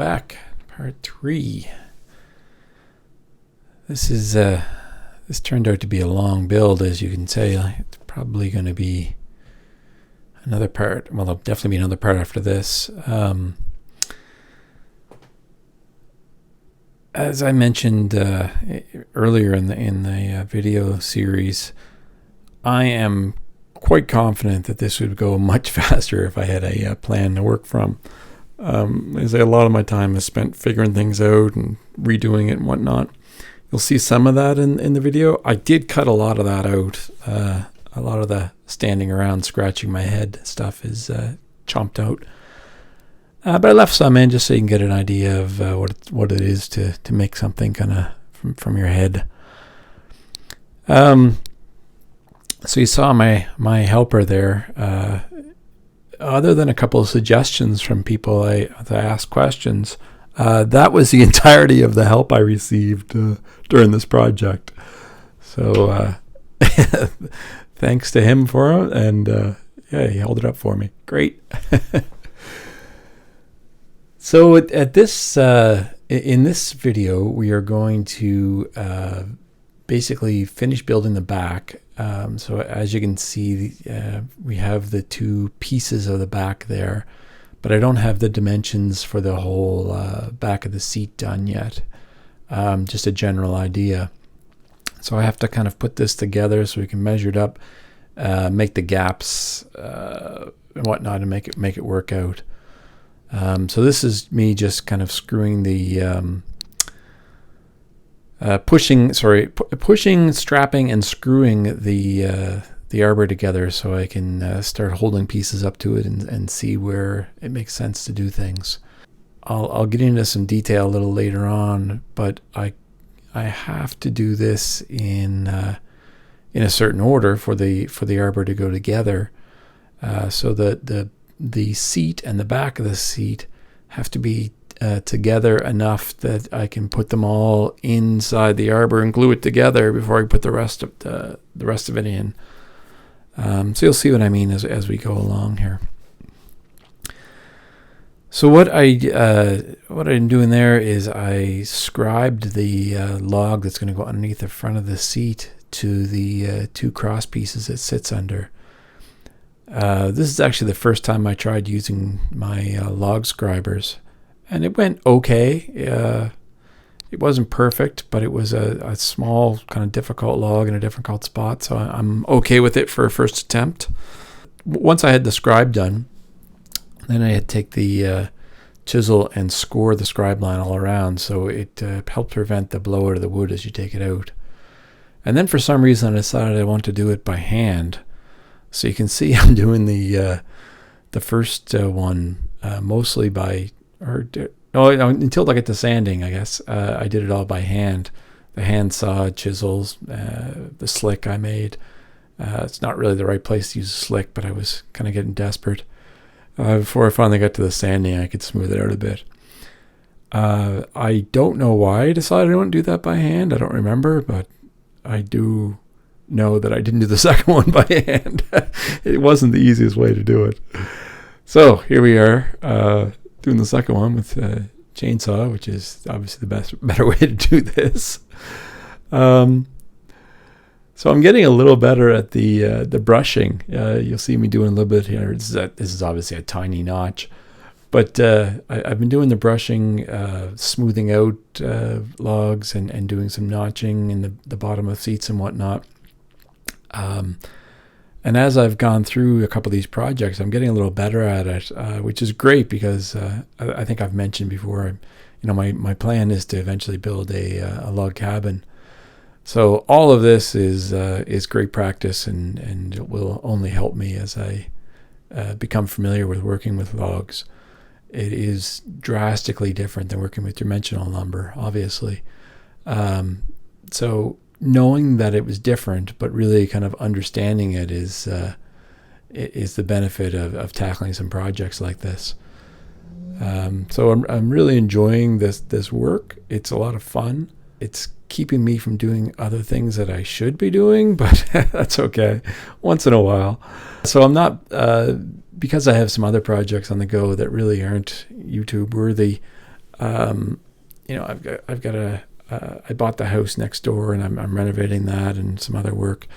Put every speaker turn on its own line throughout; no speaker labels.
back, part 3. This turned out to be a long build, as you can say. It's probably going to be another part. Well, there'll definitely be another part after this. As I mentioned earlier in the video series, I am quite confident that this would go much faster if I had a plan to work from. As a lot of my time is spent figuring things out and redoing it and whatnot. You'll see some of that in the video. I did cut a lot of that out. A lot of the standing around scratching my head stuff is chomped out. But I left some in just so you can get an idea of what it is to make something kind of from your head. So you saw my helper there. Other than a couple of suggestions from people that asked questions, that was the entirety of the help I received during this project. So thanks to him for it, and he held it up for me. Great. So at this in this video, we are going to basically finish building the back. So as you can see, we have the two pieces of the back there, but I don't have the dimensions for the whole back of the seat done yet. Just a general idea. So I have to kind of put this together so we can measure it up, make the gaps and whatnot, and make it work out. So this is me just kind of screwing the pushing, strapping, and screwing the Arbour together so I can start holding pieces up to it and see where it makes sense to do things. I'll get into some detail a little later on, but I have to do this in a certain order for the Arbour to go together, so that the seat and the back of the seat have to be together enough that I can put them all inside the Arbour and glue it together before I put the rest of it in. So you'll see what I mean as we go along here. So what I'm doing there is I scribed the log that's going to go underneath the front of the seat to the two cross pieces it sits under. This is actually the first time I tried using my log scribers, and it went okay. It wasn't perfect, but it was a small, kind of difficult log in a difficult spot, so I'm okay with it for a first attempt. Once I had the scribe done, then I had to take the chisel and score the scribe line all around, so it helped prevent the blowout of the wood as you take it out. And then for some reason I decided I want to do it by hand. So you can see I'm doing the first one mostly until I get to sanding, I guess. I did it all by hand. The hand saw, chisels, the slick I made. It's not really the right place to use a slick, but I was kind of getting desperate. Before I finally got to the sanding, I could smooth it out a bit. I don't know why I decided I wouldn't do that by hand. I don't remember, but I do know that I didn't do the second one by hand. It wasn't the easiest way to do it. So here we are doing the second one with a chainsaw, which is obviously the better way to do this. So I'm getting a little better at the brushing. You'll see me doing a little bit here. This is obviously a tiny notch, but I've been doing the brushing, smoothing out logs and doing some notching in the bottom of seats and whatnot. And as I've gone through a couple of these projects, I'm getting a little better at it, which is great because I think I've mentioned before, my plan is to eventually build a log cabin. So all of this is great practice, and it will only help me as I become familiar with working with logs. It is drastically different than working with dimensional lumber, obviously. So knowing that it was different, but really kind of understanding it is the benefit of tackling some projects like this. So I'm really enjoying this work. It's a lot of fun. It's keeping me from doing other things that I should be doing, but that's okay once in a while. So I'm not, because I have some other projects on the go that really aren't YouTube worthy, I bought the house next door, and I'm renovating that and some other work.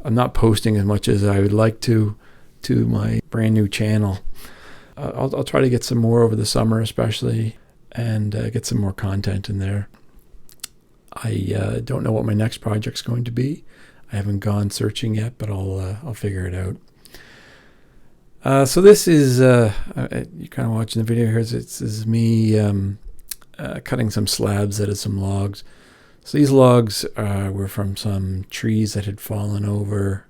I'm not posting as much as I would like to my brand new channel. I'll try to get some more over the summer, especially, and get some more content in there. I don't know what my next project's going to be. I haven't gone searching yet, but I'll figure it out. So this is you kind of watching the video here. This is me cutting some slabs out of some logs. So these logs were from some trees that had fallen over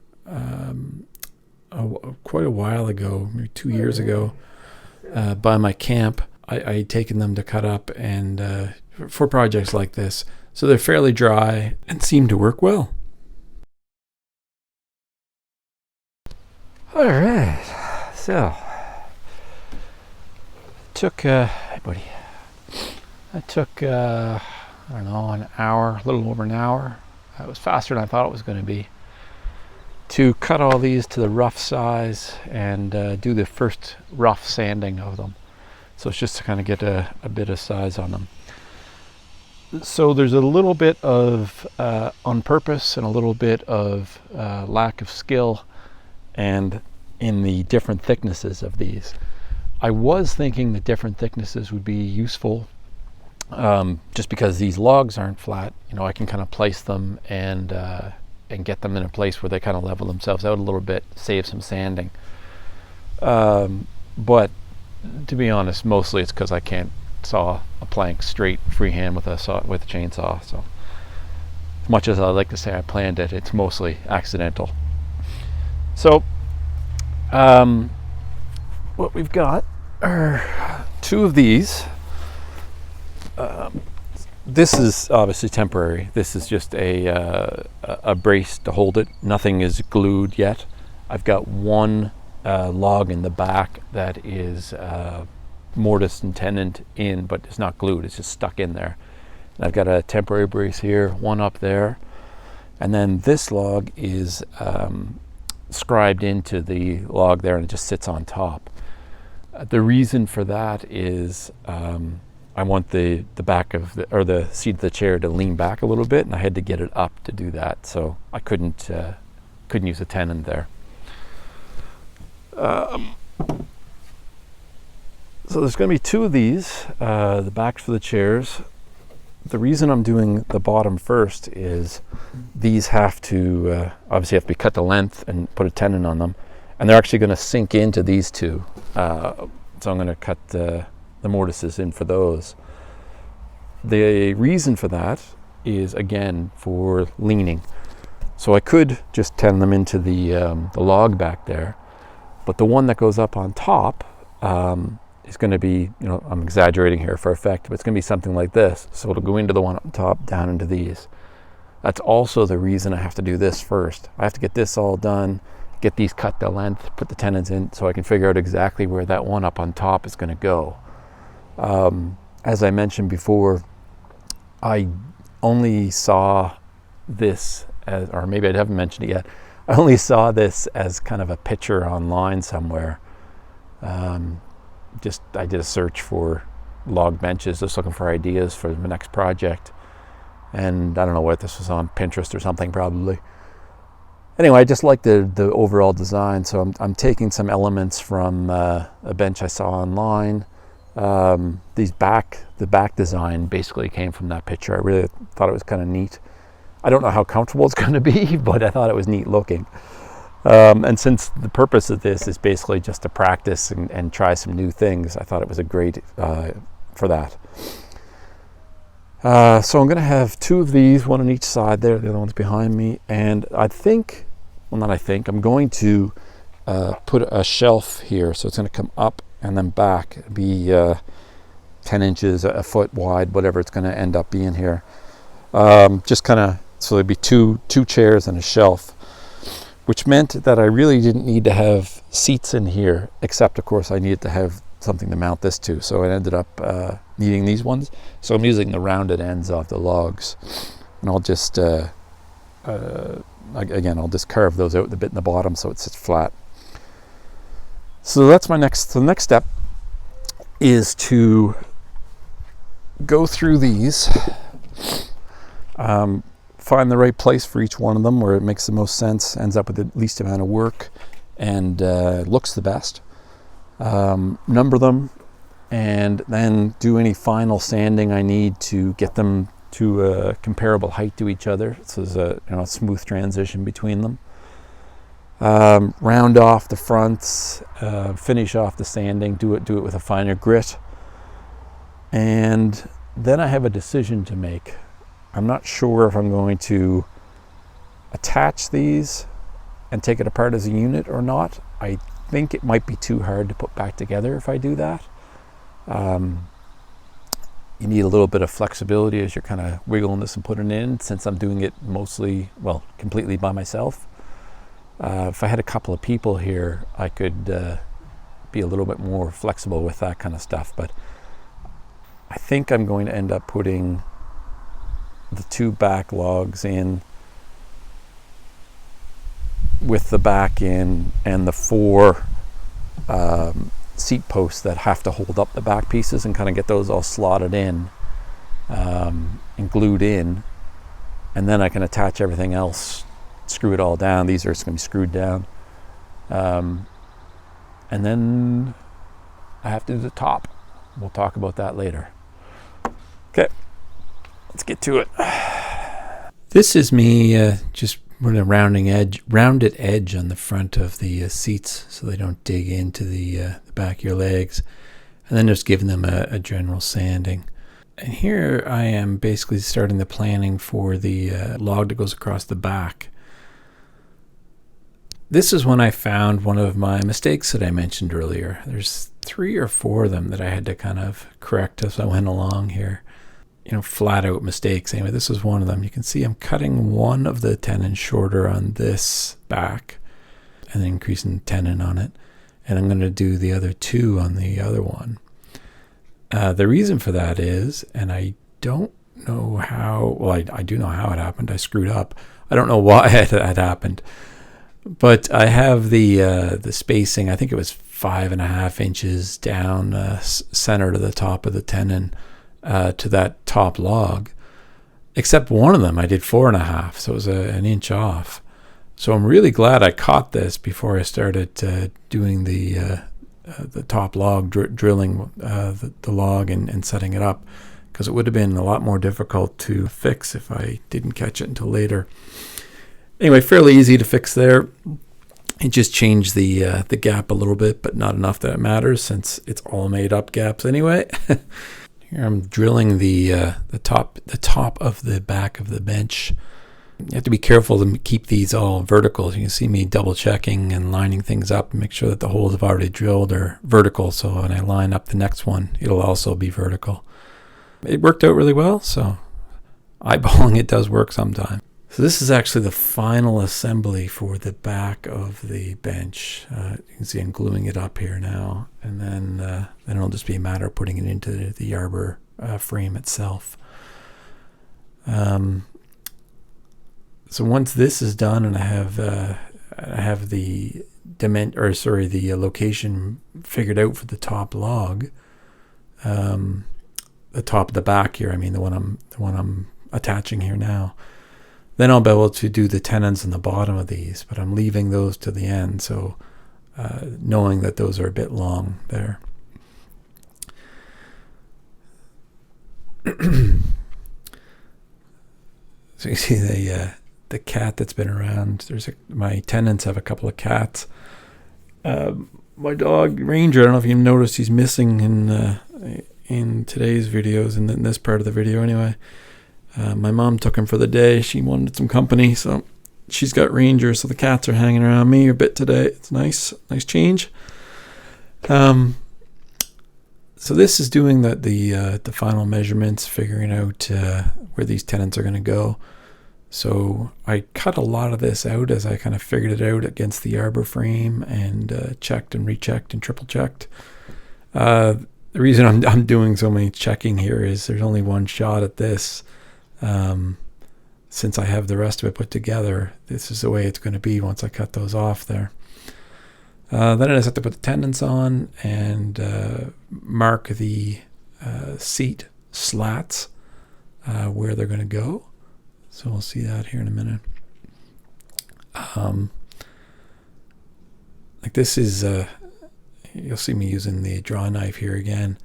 quite a while ago, maybe 2 years ago, by my camp. I had taken them to cut up and for projects like this. So they're fairly dry and seem to work well. All right, so hey buddy, I took I don't know, an hour, a little over an hour. It was faster than I thought it was going to be, to cut all these to the rough size and do the first rough sanding of them. So it's just to kind of get a bit of size on them. So there's a little bit of on purpose and a little bit of lack of skill and in the different thicknesses of these. I was thinking that different thicknesses would be useful, just because these logs aren't flat. You know, I can kind of place them and get them in a place where they kind of level themselves out a little bit, save some sanding. But to be honest, mostly it's because I can't saw a plank straight freehand with a chainsaw. So as much as I like to say I planned it, it's mostly accidental. So what we've got are two of these. This is obviously temporary. This is just a brace to hold it. Nothing is glued yet. I've got one log in the back that is mortise and tenon in, but it's not glued. It's just stuck in there. And I've got a temporary brace here, one up there, and then this log is scribed into the log there, and it just sits on top. The reason for that is I want the back of the seat of the chair to lean back a little bit, and I had to get it up to do that. So I couldn't use a tenon there. So there's going to be two of these, the backs for the chairs. The reason I'm doing the bottom first is these have to obviously have to be cut to length and put a tenon on them, and they're actually going to sink into these two. So I'm going to cut the mortises in for those. The reason for that is, again, for leaning. So I could just tenon them into the log back there, but the one that goes up on top is going to be, you know, I'm exaggerating here for effect, but it's going to be something like this. So it'll go into the one up top, down into these. That's also the reason I have to do this first. I have to get this all done, get these cut to length, put the tenons in, so I can figure out exactly where that one up on top is going to go. As I mentioned before, I only saw this as, or maybe I haven't mentioned it yet, I only saw this as kind of a picture online somewhere. I did a search for log benches, just looking for ideas for the next project. And I don't know what this was on, Pinterest or something probably. Anyway, I just like the overall design, so I'm taking some elements from a bench I saw online. The back design basically came from that picture. I really thought it was kind of neat. I don't know how comfortable it's going to be, but I thought it was neat looking. And since the purpose of this is basically just to practice and try some new things, I thought it was a great for that. So I'm going to have two of these, one on each side there, the other one's behind me, and I'm going to put a shelf here, so it's going to come up and then back, be 10 inches, a foot wide, whatever it's going to end up being here. Just kind of, so there'd be two chairs and a shelf, which meant that I really didn't need to have seats in here, except of course I needed to have something to mount this to. So I ended up needing these ones. So I'm using the rounded ends of the logs, and I'll just again, I'll just carve those out the bit in the bottom so it sits flat. So that's my next. So the next step is to go through these, find the right place for each one of them where it makes the most sense, ends up with the least amount of work, and looks the best. Number them, and then do any final sanding I need to get them to a comparable height to each other, so there's a smooth transition between them. Round off the fronts, finish off the sanding, do it with a finer grit, and then I have a decision to make. I'm not sure if I'm going to attach these and take it apart as a unit or not. I think it might be too hard to put back together if I do that. You need a little bit of flexibility as you're kind of wiggling this and putting it in, since I'm doing it completely by myself. If I had a couple of people here, I could be a little bit more flexible with that kind of stuff, but I think I'm going to end up putting the 2 back logs in with the back in, and the 4 seat posts that have to hold up the back pieces, and kind of get those all slotted in and glued in, and then I can attach everything else, screw it all down. These are just going to be screwed down, and then I have to do the top. We'll talk about that later. Okay, let's get to it. This is me just with a rounded edge on the front of the seats, so they don't dig into the back of your legs, and then just giving them a general sanding. And here I am basically starting the planning for the log that goes across the back. This is when I found one of my mistakes that I mentioned earlier. There's 3 or 4 of them that I had to kind of correct as I went along here. Flat out mistakes. Anyway, this is one of them. You can see I'm cutting one of the tenon shorter on this back and then increasing the tenon on it. And I'm going to do the other 2 on the other one. The reason for that is, and I don't know how, well, I do know how it happened. I screwed up. I don't know why it had happened. But I have the spacing, I think it was 5.5 inches down center to the top of the tenon to that top log. Except one of them I did 4.5, so it was an inch off. So I'm really glad I caught this before I started doing the top log, drilling the log and setting it up, because it would have been a lot more difficult to fix if I didn't catch it until later. Anyway, fairly easy to fix there. It just changed the gap a little bit, but not enough that it matters, since it's all made up gaps anyway. Here I'm drilling the top of the back of the bench. You have to be careful to keep these all vertical. You can see me double checking and lining things up and make sure that the holes I've already drilled are vertical, so when I line up the next one, it'll also be vertical. It worked out really well, so eyeballing it does work sometimes. So this is actually the final assembly for the back of the bench. You can see I'm gluing it up here now, and then it'll just be a matter of putting it into the Arbour frame itself. So once this is done, and I have the location figured out for the top log, the top of the back here. I mean the one I'm attaching here now. Then I'll be able to do the tenons in the bottom of these, but I'm leaving those to the end, so knowing that those are a bit long there. So you see the cat that's been around. My tenants have a couple of cats. My dog Ranger, I don't know if you noticed, he's missing in today's videos, in this part of the video anyway. My mom took him for the day. She wanted some company, so she's got Ranger, so the cats are hanging around me a bit today. It's nice change. So this is doing the final measurements, figuring out where these tenons are going to go. So I cut a lot of this out as I kind of figured it out against the Arbour frame, and checked and rechecked and triple checked. The reason I'm doing so many checking here is there's only one shot at this. Since I have the rest of it put together, this is the way it's going to be once I cut those off there. Then I just have to put the tenons on and mark the seat slats where they're going to go. So we'll see that here in a minute. Like this is, you'll see me using the draw knife here again.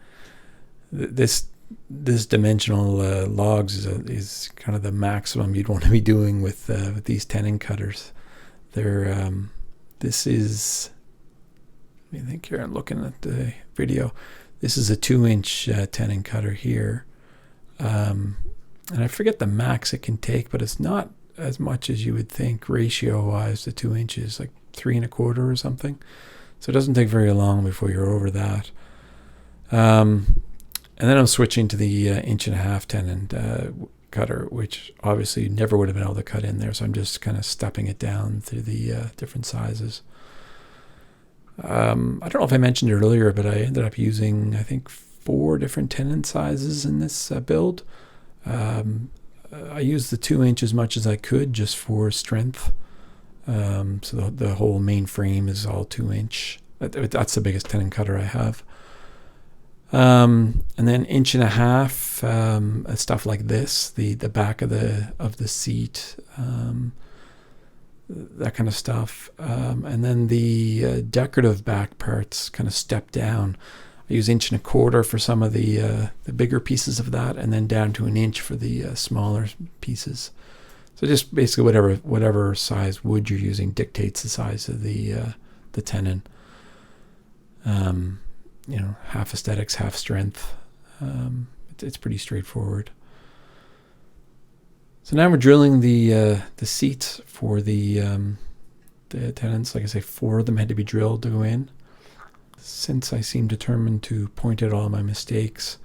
This dimensional logs is kind of the maximum you'd want to be doing with these tenon cutters. They're this is, I think here I'm looking at the video. This is a 2-inch tenon cutter here, and I forget the max it can take, but it's not as much as you would think ratio-wise to 2 inches, like 3 1/4 or something. So it doesn't take very long before you're over that. And then I'm switching to the 1.5-inch tenon cutter, which obviously never would have been able to cut in there. So I'm just kind of stepping it down through the different sizes. I don't know if I mentioned it earlier, but I ended up using, I think, 4 different tenon sizes in this build. I used the 2-inch as much as I could just for strength. So the whole main frame is all 2-inch. That's the biggest tenon cutter I have. And then 1.5 inch, stuff like this, the back of the seat, that kind of stuff. And then the decorative back parts kind of step down. I use 1.25 inch for some of the bigger pieces of that, and then down to 1 inch for the smaller pieces. So just basically whatever size wood you're using dictates the size of the tenon. Half aesthetics, half strength. It's pretty straightforward. So now we're drilling the seats for the tenons. Like I say, 4 of them had to be drilled to go in. Since I seem determined to point out all my mistakes,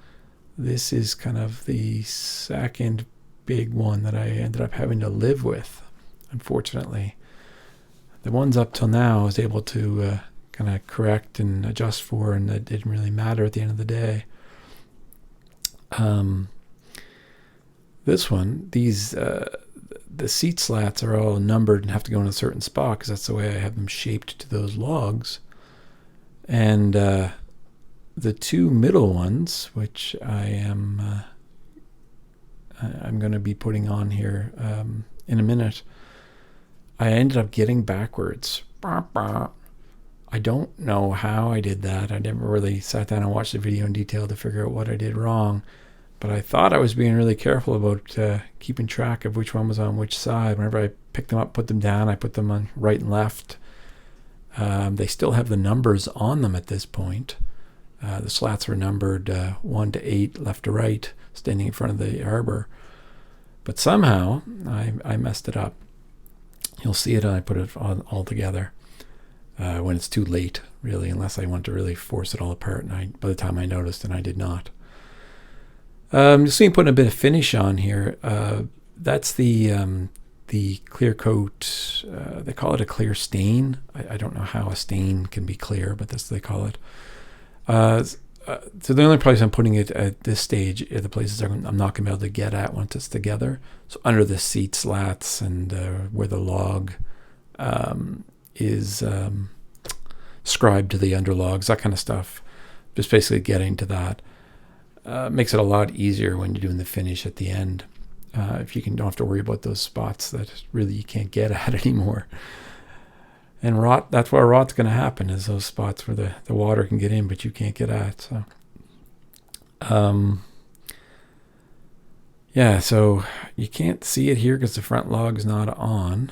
this is kind of the second big one that I ended up having to live with, unfortunately. The ones up till now I was able to kind of correct and adjust for, and that didn't really matter at the end of the day. This one, the seat slats are all numbered and have to go in a certain spot because that's the way I have them shaped to those logs. And the 2 middle ones, which I'm going to be putting on here in a minute, I ended up getting backwards. I don't know how I did that. I never really sat down and watched the video in detail to figure out what I did wrong. But I thought I was being really careful about keeping track of which one was on which side. Whenever I picked them up, put them down, I put them on right and left. They still have the numbers on them at this point. The slats were numbered 1 to 8, left to right, standing in front of the Arbour. But somehow I messed it up. You'll see it, and I put it all together. When it's too late, really, unless I want to really force it all apart. And by the time I noticed, and I did not. You'll see me putting a bit of finish on here. That's the clear coat. They call it a clear stain. I don't know how a stain can be clear, but that's what they call it. So the only place I'm putting it at this stage are the places I'm not going to be able to get at once it's together. So under the seat slats and where the log is scribed to the underlogs, that kind of stuff. Just basically getting to that. Makes it a lot easier when you're doing the finish at the end. If you don't have to worry about those spots that really you can't get at anymore. And rot, that's where rot's going to happen, is those spots where the water can get in but you can't get at. So so you can't see it here because the front log's not on.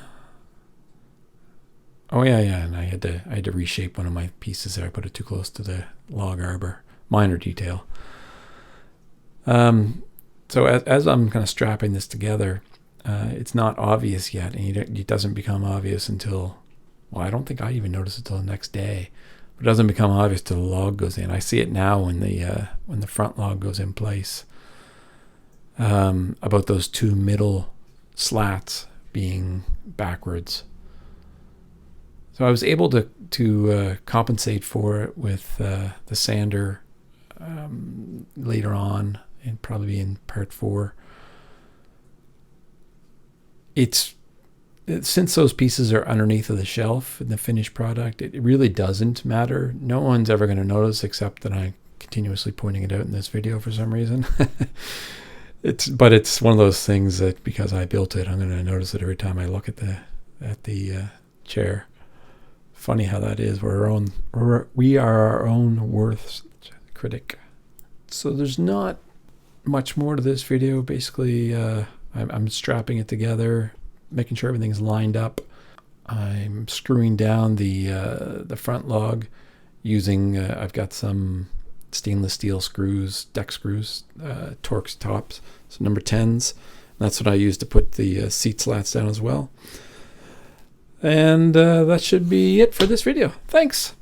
Oh yeah, and I had to reshape one of my pieces there. I put it too close to the log arbor. Minor detail. So as I'm kind of strapping this together, it's not obvious yet, and it doesn't become obvious until, well, I don't think I even notice it until the next day. It doesn't become obvious till the log goes in. I see it now when the front log goes in place. About those 2 middle slats being backwards. So I was able to compensate for it with the sander later on, and probably in part 4. Since those pieces are underneath of the shelf in the finished product, it really doesn't matter. No one's ever going to notice except that I continuously pointing it out in this video for some reason. But it's one of those things that because I built it, I'm going to notice it every time I look at the chair. Funny how that is. We are our own worst critic. So there's not much more to this video. Basically, I'm strapping it together, making sure everything's lined up. I'm screwing down the front log using, I've got some stainless steel screws, deck screws, Torx tops, so number 10s. That's what I use to put the seat slats down as well. And that should be it for this video. Thanks.